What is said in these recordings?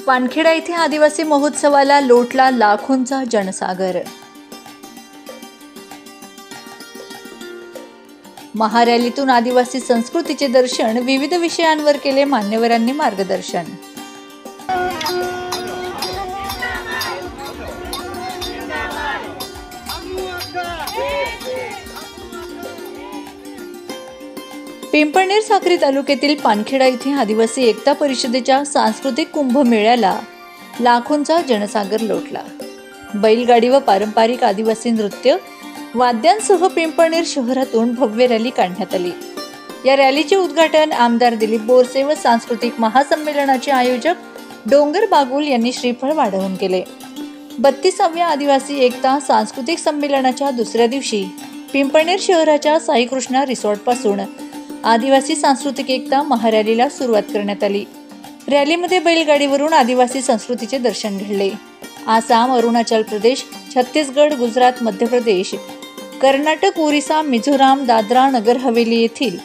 पानखेडा येथे आदिवासी महोत्सवाला लोटला लाखोंचा जनसागर। महारॅलीतून आदिवासी संस्कृतीचे दर्शन, विविध विषयांवर केले मान्यवरांनी मार्गदर्शन। पिंपळनेर साक्री तालुक्यातील पानखेडा येथे आदिवासी एकता परिषदेच्या सांस्कृतिक कुंभमेळ्याला लाखोंचा जनसागर लोटला। बैलगाडी व पारंपरिक आदिवासी नृत्य वाद्यांसह पिंपळनेर शहरातून भव्य रॅली काढण्यात आली। या रॅलीचे उद्घाटन आमदार दिलीप बोरसे व सांस्कृतिक महासंमेलनाचे आयोजक डोंगर बागुल यांनी श्रीफळ वाढवून केले। 32व्या आदिवासी एकता सांस्कृतिक संमेलनाच्या दुसऱ्या दिवशी पिंपळनेर शहराच्या साईकृष्णा रिसॉर्ट पासून आदिवासी सांस्कृतिक एकता महारॅलीला सुरुवात करण्यात आली। रॅलीमध्ये बैलगाडीवरून आदिवासी संस्कृतीचे दर्शन घडले। आसाम, अरुणाचल प्रदेश, छत्तीसगड, गुजरात, मध्य प्रदेश, कर्नाटक, ओरिसा, मिझोराम, दादरा नगर हवेली येथील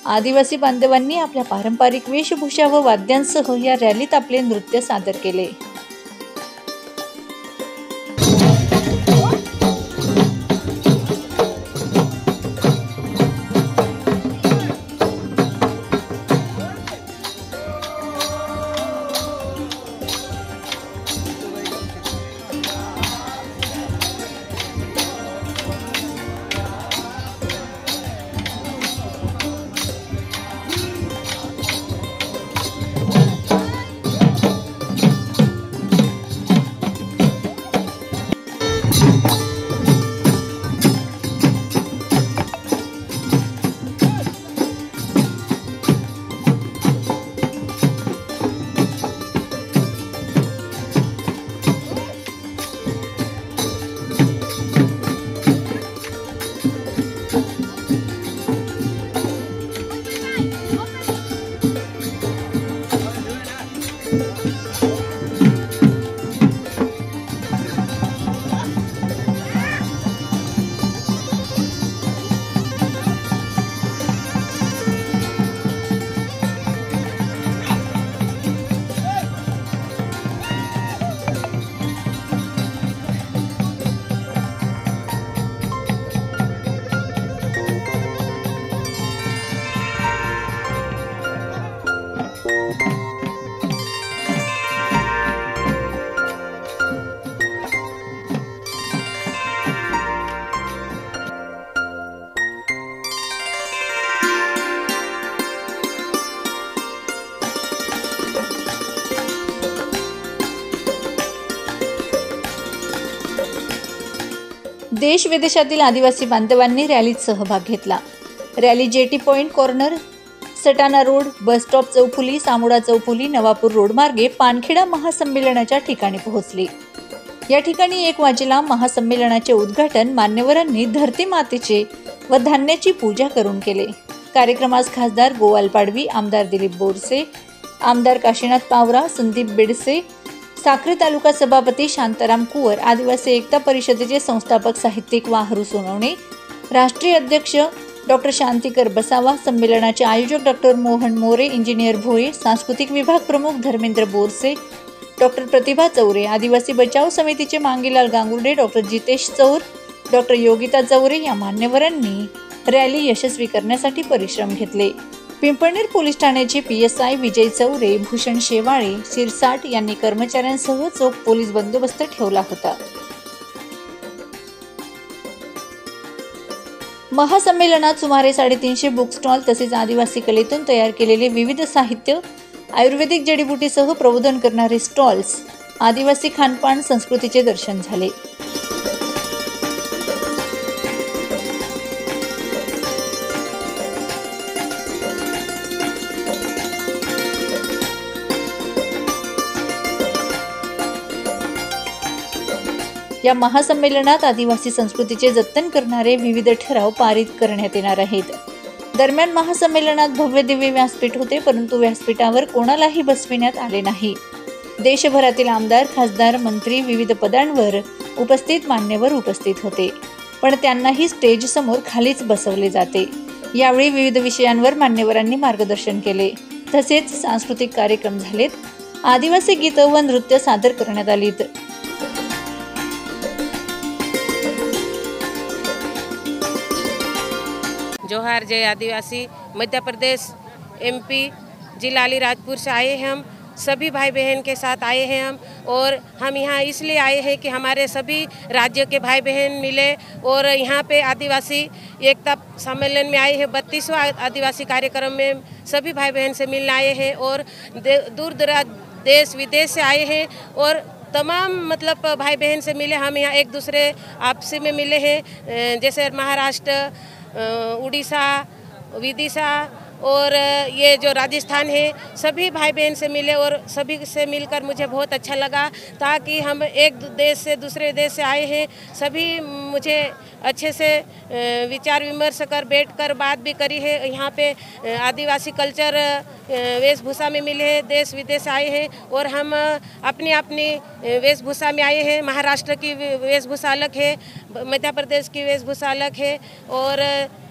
आदिवासी बांधवांनी आपल्या पारंपरिक वेशभूषा व वाद्यांसह या रॅलीत आपले नृत्य सादर केले। देश विदेशातील आदिवासी बांधवांनी रॅलीत सहभाग घेतला। Rally JT point corner, Satana road, bus stop चौफुली, सामुडा चौफुली, नवापूर रोड मार्गे पानखेडा महासंमेलनाच्या ठिकाणी पोहोचली। या ठिकाणी 1 वाजेला महासंमेलनाचे उद्घाटन मान्यवरांनी धरती मातेचे व धान्याची पूजा करून केले। कार्यक्रमास खासदार गोवाल पाडवी, आमदार दिलीप बोरसे, आमदार काशीनाथ पावरा, संदीप बेडसे, साक्री तालुका सभापती शांताराम कुवर, आदिवासी एकता परिषदेचे संस्थापक साहित्यिक वाहरू सोनवणे, राष्ट्रीय अध्यक्ष डॉक्टर शांतिकर बसावा, संमेलनाचे आयोजक डॉक्टर मोहन मोरे, इंजिनियर भोये, सांस्कृतिक विभाग प्रमुख धर्मेंद्र बोरसे, डॉक्टर प्रतिभा चौरे, आदिवासी बचाव समितीचे मांगीलाल गांगुर्डे, डॉक्टर जितेश चौर, डॉक्टर योगिता चौरे या मान्यवरांनी रॅली यशस्वी करण्यासाठी परिश्रम घेतले। पिंपळनेर पोलीस ठाण्याचे PSI विजय चौरे, भूषण शेवाळे, शिरसाट यांनी कर्मचाऱ्यांसह चोख पोलीस बंदोबस्त ठेवला होता। महासंमेलनात सुमारे 350 बुक स्टॉल तसेच आदिवासी कलेतून तयार केलेले विविध साहित्य, आयुर्वेदिक जडीबुटीसह प्रबोधन करणारे स्टॉल्स, आदिवासी खानपान संस्कृतीचे दर्शन झाले। या महासंमेलनात आदिवासी संस्कृतीचे जतन करणारे विविध ठराव पारित करण्यात येणार आहेत। दरम्यान महासंमेलनात भव्य दिव्य व्यासपीठ होते, परंतु व्यासपीठावर कोणालाही बसविण्यात आले नाही। देशभरातील आमदार, खासदार, मंत्री, विविध पदांवर उपस्थित मान्यवर उपस्थित होते, पण त्यांनाही स्टेज समोर खालीच बसवले जाते। यावेळी विविध विषयांवर मान्यवरांनी मार्गदर्शन केले, तसेच सांस्कृतिक कार्यक्रम झालेत। आदिवासी गीतं व नृत्य सादर करण्यात आलीत। जोहार जय आदिवासी। मध्य प्रदेश MP जिला अलीराजपुर से आए हैं। हम सभी भाई बहन के साथ आए हैं और हम यहाँ इसलिए आए हैं कि हमारे सभी राज्यों के भाई बहन मिले और यहाँ पे आदिवासी एकता सम्मेलन में आए हैं। 32वां आदिवासी कार्यक्रम में सभी भाई बहन से मिलने आए हैं और दूर दराज देश विदेश से आए हैं और तमाम मतलब भाई बहन से मिले। हम यहाँ एक दूसरे आपसी में मिले हैं, जैसे महाराष्ट्र, उड़ीसा, विदिशा और ये जो राजस्थान है, सभी भाई बहन से मिले और सभी से मिलकर मुझे बहुत अच्छा लगा। ताकि हम एक देश से दूसरे देश से आए हैं, सभी मुझे अच्छे से विचार विमर्श कर बैठकर बात भी करी है। यहाँ पे आदिवासी कल्चर वेशभूषा में मिले हैं, देश विदेश आए हैं और हम अपनी अपनी वेशभूषा में आए हैं। महाराष्ट्र की वेशभूषा अलग है, मध्य प्रदेश की वेशभूषा अलग है और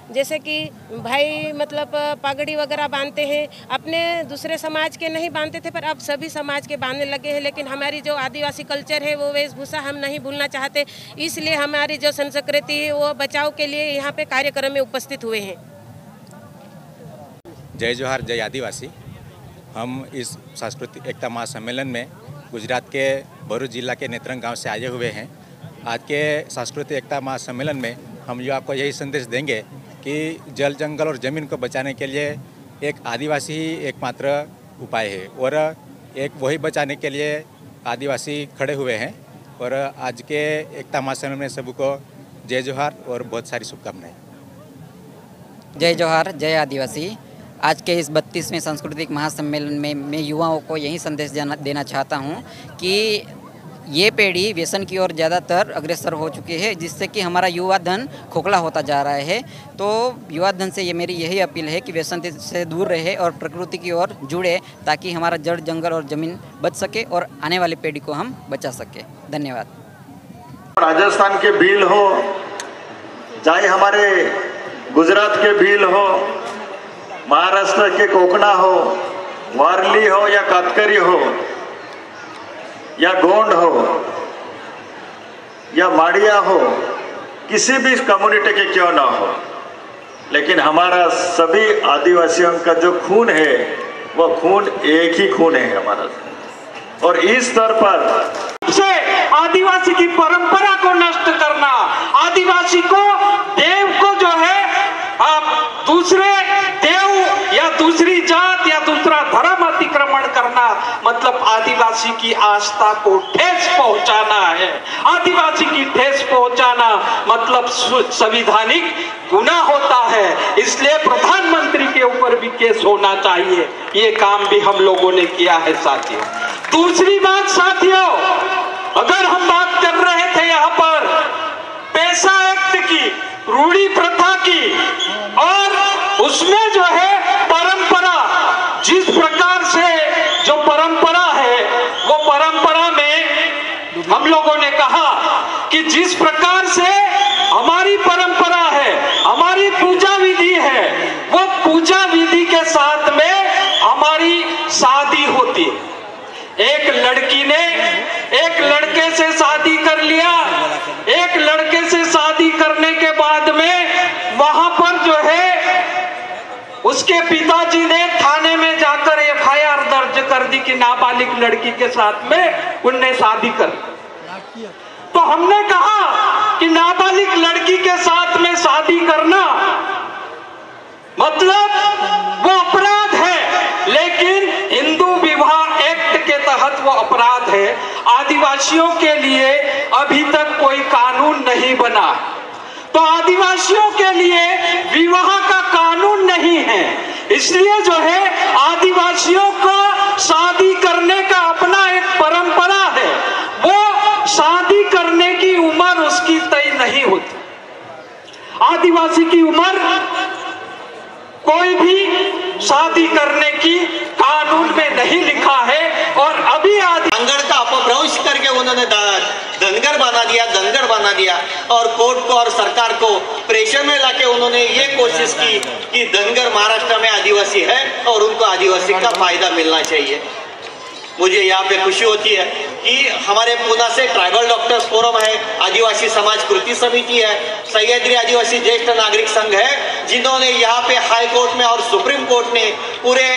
जैसे कि भाई मतलब पगड़ी वगैरह बांधते हैं, अपने दूसरे समाज के नहीं बांधते थे पर अब सभी समाज के बांधने लगे हैं। लेकिन हमारी जो आदिवासी कल्चर है वो वेशभूषा हम नहीं भूलना चाहते, इसलिए हमारी जो संस्कृति है वो बचाव के लिए यहाँ पे कार्यक्रम में उपस्थित हुए हैं। जय जोहार जय आदिवासी। हम इस सांस्कृतिक एकता महासम्मेलन में गुजरात के भरूच जिला के नेत्रंग गाँव से आए हुए हैं। आज के सांस्कृतिक एकता महासम्मेलन में हम युवा को यही संदेश देंगे कि जल, जंगल और ज़मीन को बचाने के लिए एक आदिवासी ही एकमात्र उपाय है और एक वही बचाने के लिए आदिवासी खड़े हुए हैं। और आज के एकता महासम्मेलन में सबको जय जोहार और बहुत सारी शुभकामनाएं। जय जोहार जय आदिवासी। आज के इस 32वें सांस्कृतिक महासम्मेलन में मैं युवाओं को यही संदेश देना चाहता हूं कि ये पीढ़ी व्यसन की ओर ज़्यादातर अग्रसर हो चुकी है, जिससे कि हमारा युवा धन खोखला होता जा रहा है। तो युवा धन से ये मेरी यही अपील है कि व्यसन से दूर रहे और प्रकृति की ओर जुड़े, ताकि हमारा जड़, जंगल और ज़मीन बच सके और आने वाली पीढ़ी को हम बचा सके। धन्यवाद। राजस्थान के भील हो, चाहे हमारे गुजरात के भील हो, महाराष्ट्र के कोकणा हो, वारली हो या कातकरी हो या गोंड हो या माड़िया हो, किसी भी कम्युनिटी के क्यों ना हो, लेकिन हमारा सभी आदिवासियों का जो खून है वो खून एक ही खून है हमारा। और इस स्तर पर से आदिवासी की परंपरा को नष्ट करना, आदिवासी को देव को जो है दूसरे देव या दूसरी जात या दूसरा धर्म अतिक्रमण करना, मतलब आदिवासी की आस्था को ठेस पहुंचाना है। आदिवासी की ठेस पहुंचाना मतलब संवैधानिक गुनाह होता है, इसलिए प्रधानमंत्री के ऊपर भी केस होना चाहिए। ये काम भी हम लोगों ने किया है साथियों। दूसरी बात साथियों, अगर हम बात कर रहे थे यहाँ पर पैसा एक्ट की, रूढ़ी प्रथा की, और उसमें जो है परंपरा, जिस प्रकार से जो परंपरा है वो परंपरा में हम लोगों ने कहा कि जिस प्रकार से हमारी परंपरा है, हमारी पूजा विधि है, वो पूजा विधि के साथ में हमारी शादी होती है। एक लड़की ने एक लड़के से शादी कर लिया, एक लड़के से शादी करने के बाद में वहां पर जो है उसके पिताजी ने थाने में जाकर FIR दर्ज कर दी कि नाबालिग लड़की के साथ में उनने शादी कर। तो हमने कहा कि नाबालिग लड़की के साथ में शादी करना मतलब वो अपराध है, लेकिन हिंदू विवाह एक्ट के तहत वो अपराध है। आदिवासियों के लिए अभी तक कोई कानून नहीं बना, तो आदिवासियों के लिए विवाह का कानून नहीं है, इसलिए जो है आदिवासियों को शादी करने का अपना एक परंपरा है। वो शादी करने की उम्र उसकी तय नहीं होती। आदिवासी की उम्र कोई भी शादी करने की कानून में नहीं लिखा है। और अभी धनगर का अपभ्रंश करके उन्होंने धनगर बना दिया और कोर्ट को और सरकार को प्रेशर में लाके उन्होंने ये कोशिश की कि धनगर महाराष्ट्र में आदिवासी है और उनको आदिवासी का फायदा मिलना चाहिए। मुझे यहाँ पे खुशी होती है कि हमारे पूना से ट्राइबल डॉक्टर्स फोरम है, आदिवासी समाज कृति समिति है, सह्याद्री आदिवासी ज्येष्ठ नागरिक संघ है, जिन्होंने यहाँ पे हाई कोर्ट में और सुप्रीम कोर्ट ने पूरे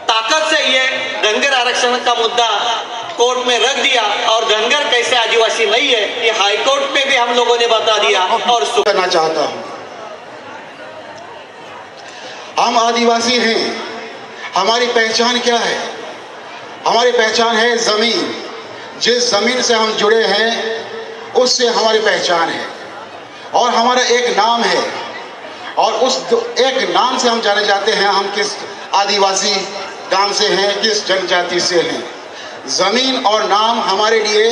ताकत से ये धनगर आरक्षण का मुद्दा कोर्ट में रख दिया और धनगर कैसे आदिवासी नहीं है ये हाई कोर्ट में भी हम लोगों ने बता दिया। और करना चाहता हूँ, हम आदिवासी हैं, हमारी पहचान क्या है? हमारी पहचान है जमीन। जिस जमीन से हम जुड़े हैं उससे हमारी पहचान है और हमारा एक नाम है और उस एक नाम से हम जाने जाते हैं हम किस आदिवासी गांव से हैं, किस जनजाति से हैं। जमीन और नाम हमारे लिए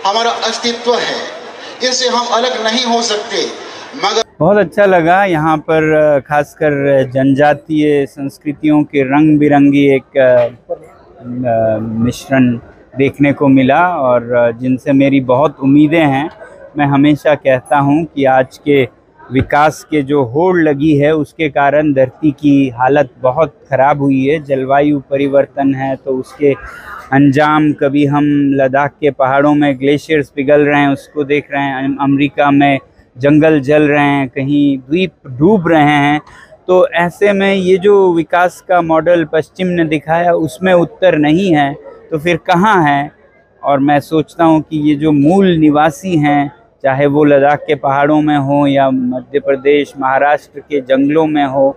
हमारा अस्तित्व है, इससे हम अलग नहीं हो सकते। मगर बहुत अच्छा लगा यहाँ पर खासकर जनजातीय संस्कृतियों के रंग बिरंगी एक मिश्रण देखने को मिला और जिनसे मेरी बहुत उम्मीदें हैं। मैं हमेशा कहता हूँ कि आज के विकास के जो होड़ लगी है उसके कारण धरती की हालत बहुत ख़राब हुई है। जलवायु परिवर्तन है तो उसके अंजाम कभी हम लद्दाख के पहाड़ों में ग्लेशियर्स पिघल रहे हैं उसको देख रहे हैं, अमेरिका में जंगल जल रहे हैं, कहीं द्वीप डूब रहे हैं। तो ऐसे में ये जो विकास का मॉडल पश्चिम ने दिखाया उसमें उत्तर नहीं है तो फिर कहाँ है? और मैं सोचता हूँ कि ये जो मूल निवासी हैं, चाहे वो लद्दाख के पहाड़ों में हो या मध्य प्रदेश महाराष्ट्र के जंगलों में हो,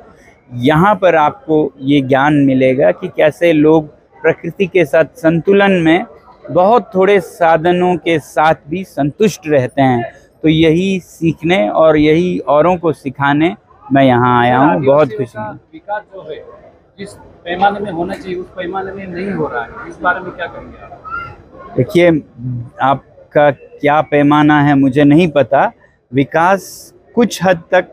यहाँ पर आपको ये ज्ञान मिलेगा कि कैसे लोग प्रकृति के साथ संतुलन में बहुत थोड़े साधनों के साथ भी संतुष्ट रहते हैं। तो यही सीखने और यही औरों को सिखाने मैं यहाँ आया हूँ। बहुत खुशी है। विकास जो है जिस पैमाने में होना चाहिए उस पैमाने में नहीं हो रहा है, इस बारे में क्या करेंगे आप? देखिए, आपका क्या पैमाना है मुझे नहीं पता। विकास कुछ हद तक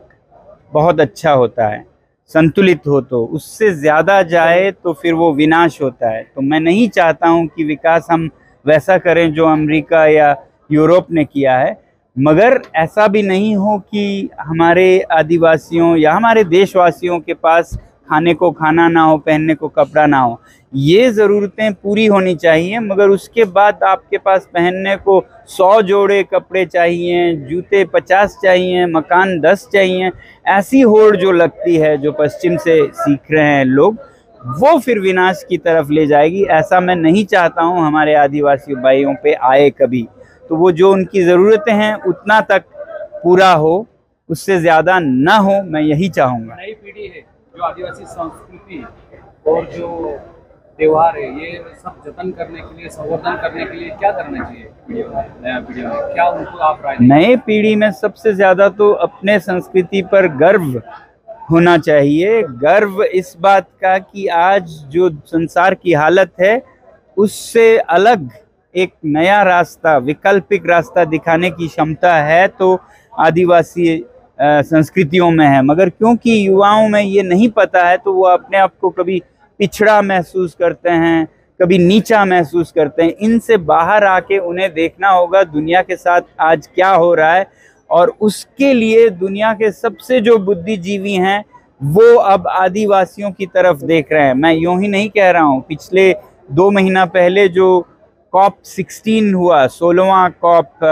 बहुत अच्छा होता है, संतुलित हो, तो उससे ज़्यादा जाए तो फिर वो विनाश होता है। तो मैं नहीं चाहता हूँ कि विकास हम वैसा करें जो अमेरिका या यूरोप ने किया है, मगर ऐसा भी नहीं हो कि हमारे आदिवासियों या हमारे देशवासियों के पास खाने को खाना ना हो, पहनने को कपड़ा ना हो। ये ज़रूरतें पूरी होनी चाहिए, मगर उसके बाद आपके पास पहनने को 100 जोड़े कपड़े चाहिए, जूते 50 चाहिए, मकान 10 चाहिए। ऐसी होड़ जो लगती है, जो पश्चिम से सीख रहे हैं लोग, वो फिर विनाश की तरफ ले जाएगी। ऐसा मैं नहीं चाहता हूँ हमारे आदिवासी भाइयों पे आए कभी। तो वो जो उनकी ज़रूरतें हैं उतना तक पूरा हो, उससे ज़्यादा ना हो, मैं यही चाहूँगा। नई पीढ़ी है जो आदिवासी संस्कृति और जो त्योहार है ये सब जतन करने के लिए, संवर्धन करने के लिए क्या करना चाहिए नया पीढ़ी में? क्या उनको आप राय देंगे? नए पीढ़ी में सबसे ज़्यादा तो अपने संस्कृति पर गर्व होना चाहिए। गर्व इस बात का कि आज जो संसार की हालत है उससे अलग एक नया रास्ता, वैकल्पिक रास्ता दिखाने की क्षमता है तो आदिवासी संस्कृतियों में है। मगर क्योंकि युवाओं में ये नहीं पता है तो वो अपने आप को कभी पिछड़ा महसूस करते हैं, कभी नीचा महसूस करते हैं। इनसे बाहर आके उन्हें देखना होगा दुनिया के साथ आज क्या हो रहा है, और उसके लिए दुनिया के सबसे जो बुद्धिजीवी हैं वो अब आदिवासियों की तरफ देख रहे हैं। मैं यूँ ही नहीं कह रहा हूँ। पिछले 2 महीना पहले जो COP16 हुआ, 16वां COP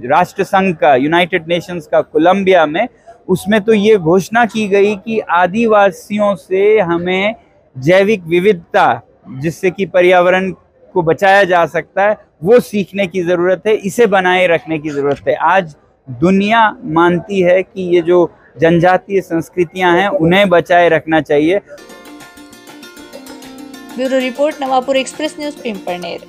राष्ट्र संघ का, यूनाइटेड नेशंस का कोलंबिया में, उसमें तो ये घोषणा की गई कि आदिवासियों से हमें जैविक विविधता, जिससे कि पर्यावरण को बचाया जा सकता है, वो सीखने की ज़रूरत है, इसे बनाए रखने की ज़रूरत है। आज दुनिया मानती है कि ये जो जनजातीय संस्कृतियां हैं उन्हें बचाए रखना चाहिए। Bureau report, Navapur express news, Pimpalner.